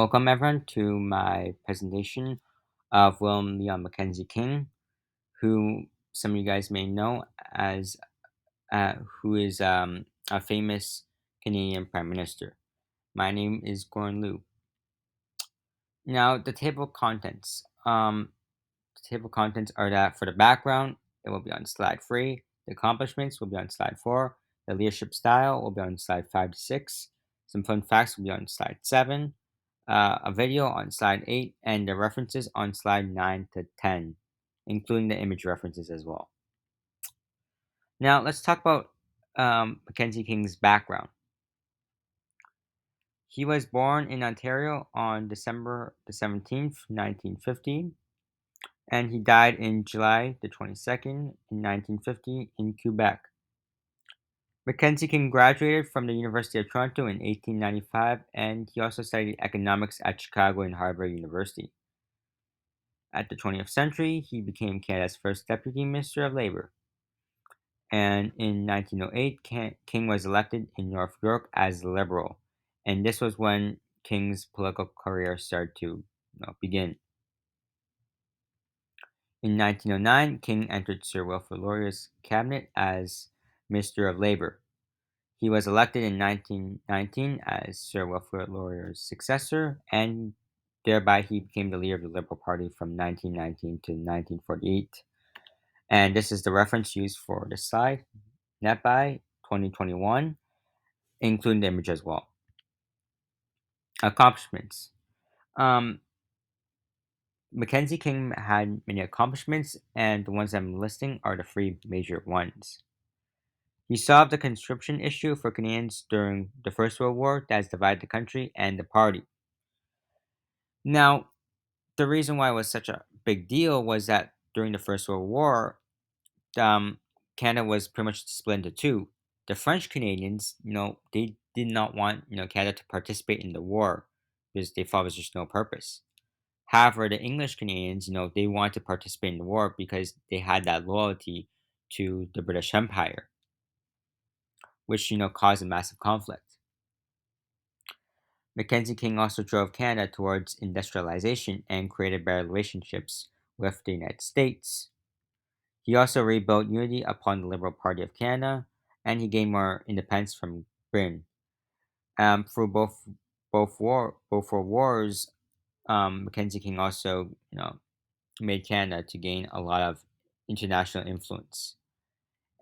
Welcome everyone to my presentation of William Leon Mackenzie King, who some of you guys may know as who is a famous Canadian Prime Minister. My name is Gordon Liu. Now the table of contents. The table of contents are that for the background, it will be on slide 3. The accomplishments will be on slide 4. The leadership style will be on slide 5 to 6. Some fun facts will be on slide 7. A video on slide 8, and the references on slide 9 to 10, including the image references as well. Now, let's talk about Mackenzie King's background. He was born in Ontario on December the 17th, 1950, and he died in July the 22nd, in 1950, in Quebec. Mackenzie King graduated from the University of Toronto in 1895, and he also studied economics at Chicago and Harvard University. At the 20th century, he became Canada's first Deputy Minister of Labour. And in 1908, King was elected in North York as a Liberal. And this was when King's political career started to begin. In 1909, King entered Sir Wilfrid Laurier's cabinet as Minister of Labour. He was elected in 1919 as Sir Wilfrid Laurier's successor, and thereby he became the leader of the Liberal Party from 1919 to 1948. And this is the reference used for the slide, NetBuy 2021, including the image as well. Accomplishments. Um, Mackenzie King had many accomplishments, and the ones I'm listing are the three major ones. He solved the conscription issue for Canadians during the First World War that has divided the country and the party. Now, the reason why it was such a big deal was that during the First World War, um, Canada was pretty much split into two. The French Canadians, they did not want, Canada to participate in the war because they thought it was just no purpose. However, the English Canadians, they wanted to participate in the war because they had that loyalty to the British Empire, which, caused a massive conflict. Mackenzie King also drove Canada towards industrialization and created better relationships with the United States. He also rebuilt unity upon the Liberal Party of Canada, and he gained more independence from Britain. Through both world wars, Mackenzie King also, made Canada to gain a lot of international influence.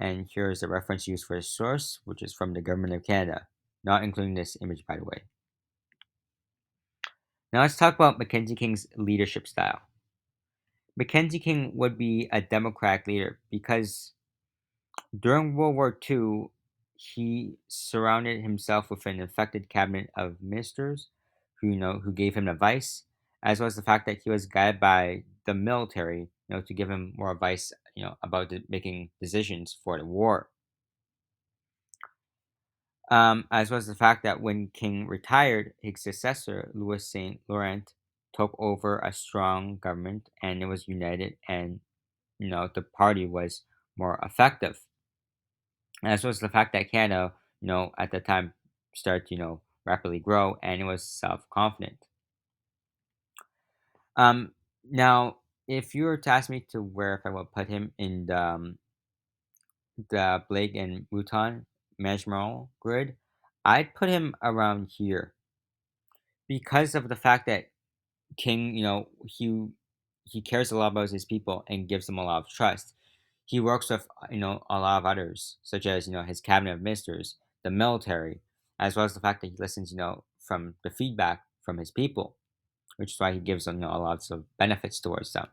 And here is the reference used for the source, which is from the Government of Canada, not including this image, by the way. Now let's talk about Mackenzie King's leadership style. Mackenzie King would be a democratic leader because during World War II, he surrounded himself with an effective cabinet of ministers who gave him advice, as well as the fact that he was guided by the military, to give him more advice, about making decisions for the war. As well as the fact that when King retired, his successor, Louis Saint Laurent, took over a strong government and it was united, and the party was more effective. As well as the fact that Canada, at the time started to, rapidly grow and it was self-confident. Now, if you were to ask me to where if I would put him in the Blake and Mouton managerial grid, I'd put him around here because of the fact that King, he cares a lot about his people and gives them a lot of trust. He works with, a lot of others, such as, his cabinet of ministers, the military, as well as the fact that he listens, from the feedback from his people, which is why he gives them, a lot of benefits towards them.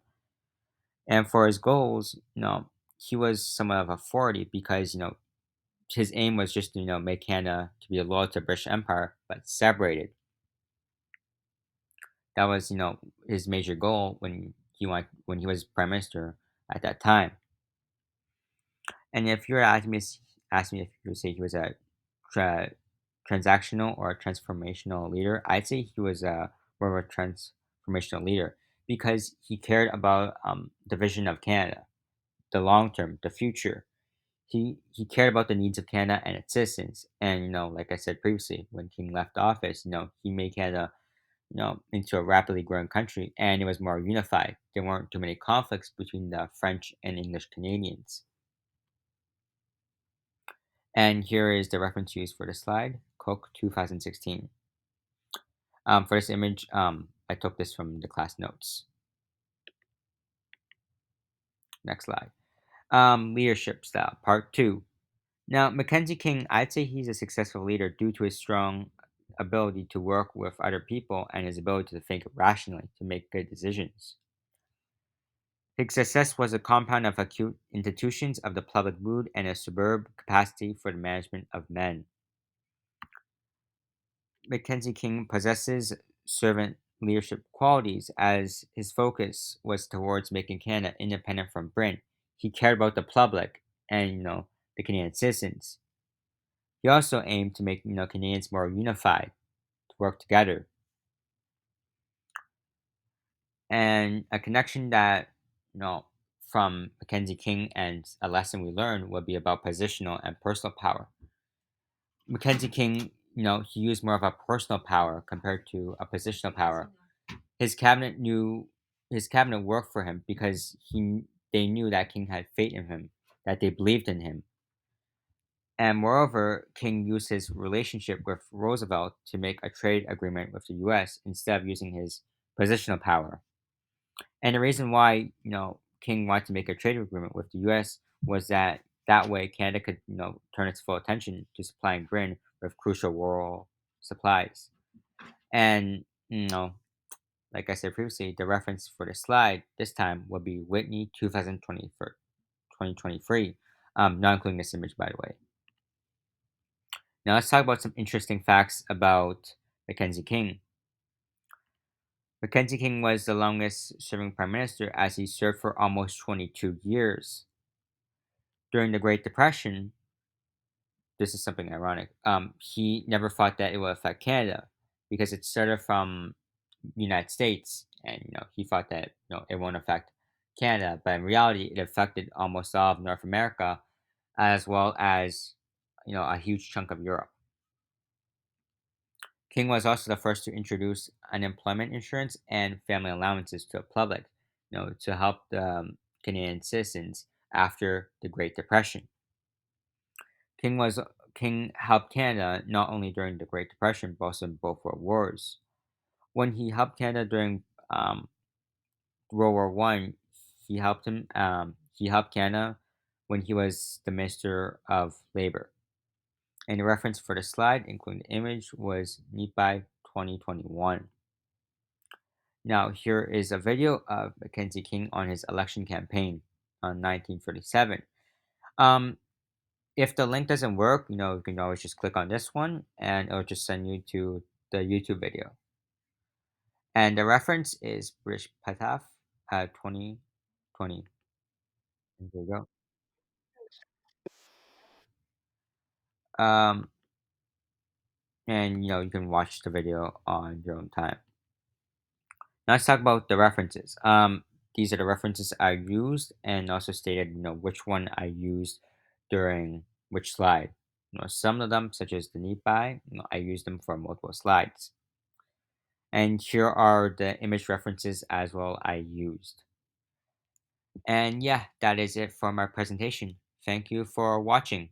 And for his goals, he was somewhat of authority because, his aim was just to, make Canada to be loyal to the British Empire, but separated. That was, his major goal when he was prime minister at that time. And if you were ask me if you would say he was a tra- transactional or a transformational leader, I'd say he was a more of a transformational leader because he cared about the vision of Canada, the long term, the future. He cared about the needs of Canada and its citizens. And like I said previously, when King left office, he made Canada into a rapidly growing country, and it was more unified. There weren't too many conflicts between the French and English Canadians. And here is the reference used for the slide, Cook 2016. For this image, I took this from the class notes. Next slide. Leadership style, part two. Now, Mackenzie King, I'd say he's a successful leader due to his strong ability to work with other people and his ability to think rationally to make good decisions. His success was a compound of acute institutions of the public mood and a superb capacity for the management of men. Mackenzie King possesses servant leadership qualities as his focus was towards making Canada independent from Britain. He cared about the public and the Canadian citizens. He also aimed to make Canadians more unified, to work together. And a connection that from Mackenzie King and a lesson we learned would be about positional and personal power. Mackenzie King, he used more of a personal power compared to a positional power. His cabinet knew his cabinet worked for him because they knew that King had faith in him, that they believed in him. And moreover, King used his relationship with Roosevelt to make a trade agreement with the US instead of using his positional power. And the reason why, King wanted to make a trade agreement with the US was that way Canada could, turn its full attention to supplying Britain with crucial world supplies. And, like I said previously, the reference for the slide this time will be Whitney 2020 for 2023, not including this image, by the way. Now let's talk about some interesting facts about Mackenzie King. Mackenzie King was the longest serving prime minister as he served for almost 22 years. During the Great Depression, this is something ironic. He never thought that it would affect Canada because it started from the United States, and he thought that it won't affect Canada, but in reality, it affected almost all of North America as well as a huge chunk of Europe. King was also the first to introduce unemployment insurance and family allowances to the public, to help the Canadian citizens after the Great Depression. King was King helped Canada not only during the Great Depression but also in both World Wars. When he helped Canada during World War I, he helped him. He helped Canada when he was the Minister of Labor. And the reference for the slide, including the image, was NEPI 2021. Now, here is a video of Mackenzie King on his election campaign on 1937. Um, if the link doesn't work, you can always just click on this one and it'll just send you to the YouTube video. And the reference is British Pataf 2020. And there you go. And you can watch the video on your own time. Now let's talk about the references. These are the references I used and also stated, which one I used during which slide. Some of them, such as the NEPI, I used them for multiple slides. And here are the image references as well I used. And yeah, that is it for my presentation. Thank you for watching.